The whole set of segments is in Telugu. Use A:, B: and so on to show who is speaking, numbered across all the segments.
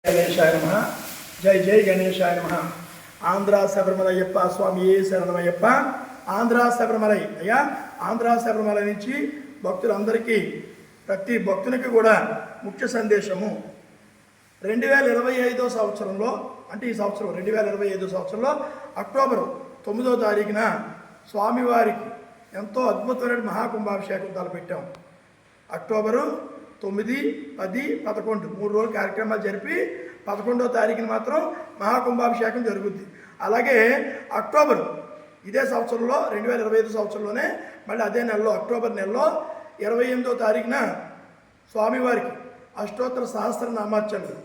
A: గణేశాయ నమః. జై జై గణేశాయ నమః. ఆంధ్ర శబరిమలయ్యప్ప స్వామి శరణమయ్యప్ప. ఆంధ్ర శబరిమలై అయ్యా, ఆంధ్ర శబరిమల నుంచి భక్తులందరికీ ప్రతి భక్తునికి కూడా ముఖ్య సందేశము. 2025 సంవత్సరంలో, అంటే ఈ సంవత్సరం 2025 సంవత్సరంలో అక్టోబర్ 9వ తారీఖున స్వామివారికి ఎంతో అద్భుతమైన మహాకుంభాభిషేకం తలపెట్టాం. అక్టోబరు 9, 10, 11 3 రోజులు కార్యక్రమాలు జరిపి 11వ తారీఖున మాత్రం మహాకుంభాభిషేకం జరుగుద్ది. అలాగే అక్టోబర్ ఇదే సంవత్సరంలో 2025 సంవత్సరంలోనే మళ్ళీ అదే నెలలో అక్టోబర్ నెలలో 28వ తారీఖున స్వామివారికి అష్టోత్తర సహస్రనామార్చనలు,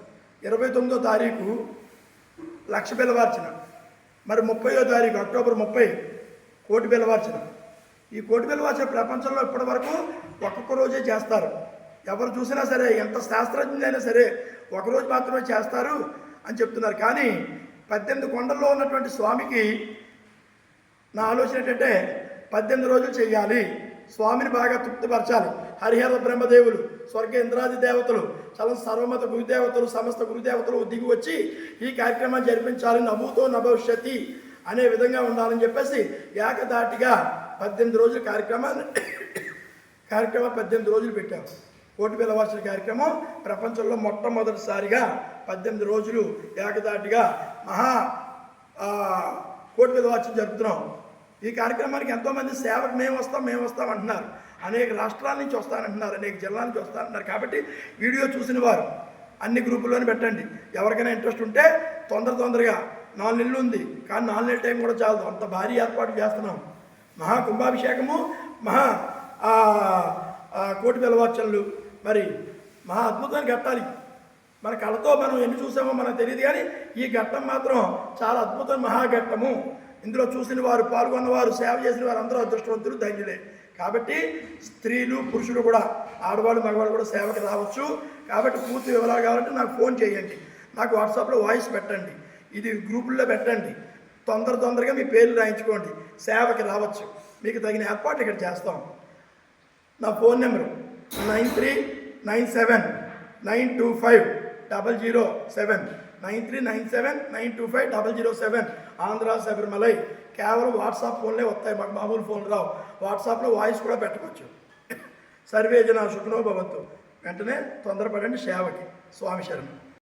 A: 29వ తారీఖు లక్ష బిలవార్చన, మరి 30వ తారీఖు అక్టోబర్ 30 కోటి బిలవార్చన. ఈ కోటి బిలవార్చన ప్రపంచంలో ఇప్పటి వరకు ఒక్కొక్క రోజే చేస్తారు. ఎవరు చూసినా సరే, ఎంత శాస్త్రజ్ఞులైనా సరే ఒకరోజు మాత్రమే చేస్తారు అని చెప్తున్నారు. కానీ 18 కొండల్లో ఉన్నటువంటి స్వామికి నా ఆలోచన ఏంటంటే 18 రోజులు చేయాలి, స్వామిని బాగా తృప్తిపరచాలి. హరిహర బ్రహ్మదేవులు, స్వర్గ ఇంద్రాది దేవతలు, సర్వమత గురుదేవతలు, సమస్త గురుదేవతలు దిగి వచ్చి ఈ కార్యక్రమాన్ని జరిపించాలి. నభూతో నభవిష్యతి అనే విధంగా ఉండాలని చెప్పేసి ఏకదాటిగా 18 రోజుల కార్యక్రమం 18 రోజులు పెట్టాం. కోటి బిలవార్చన కార్యక్రమం ప్రపంచంలో మొట్టమొదటిసారిగా 18 రోజులు ఏకదాటిగా కోటి బిలవార్చన జరుపుతున్నాం. ఈ కార్యక్రమానికి ఎంతోమంది సేవకు మేము వస్తాం అంటున్నారు. అనేక రాష్ట్రాల నుంచి వస్తానంటున్నారు, అనేక జిల్లాల నుంచి వస్తానంటున్నారు. కాబట్టి వీడియో చూసిన వారు అన్ని గ్రూపుల్లోనే పెట్టండి. ఎవరికైనా ఇంట్రెస్ట్ ఉంటే తొందరగా 4 నెలలు ఉంది, కానీ 4 నెలల టైం కూడా చాలదు, అంత భారీ ఏర్పాటు చేస్తున్నాం. మహాకుంభాభిషేకము, కోటి బిలవార్చనలు, మరి మహా అద్భుతమైన ఘట్టాలు. మన కళతో మనం ఎన్ని చూసామో మనకు తెలియదు, కానీ ఈ ఘట్టం మాత్రం చాలా అద్భుతమైన మహాఘట్టము. ఇందులో చూసిన వారు, పాల్గొన్నవారు, సేవ చేసిన వారు అందరూ అదృష్టవంతులు, ధన్యులే. కాబట్టి స్త్రీలు పురుషులు కూడా, ఆడవాళ్ళు మగవాళ్ళు కూడా సేవకి రావచ్చు. కాబట్టి పూర్తి వివరాలు కావాలంటే నాకు ఫోన్ చేయండి, నాకు వాట్సాప్లో వాయిస్ పెట్టండి, ఇది గ్రూపుల్లో పెట్టండి. తొందరగా మీ పేర్లు రాయించుకోండి, సేవకి రావచ్చు. మీకు తగిన ఏర్పాటు ఇక్కడ చేస్తాం. నా ఫోన్ నెంబరు 9397925007 9397925007. ఆంధ్ర శబరిమలై. కేవలం వాట్సాప్ ఫోన్లే వస్తాయి, మాకు మామూలు ఫోన్ రావు. వాట్సాప్లో వాయిస్ కూడా పెట్టవచ్చు. సర్వే జన సుఖనో భవంతు. వెంటనే తొందరపడండి సేవకి. స్వామి శరణం.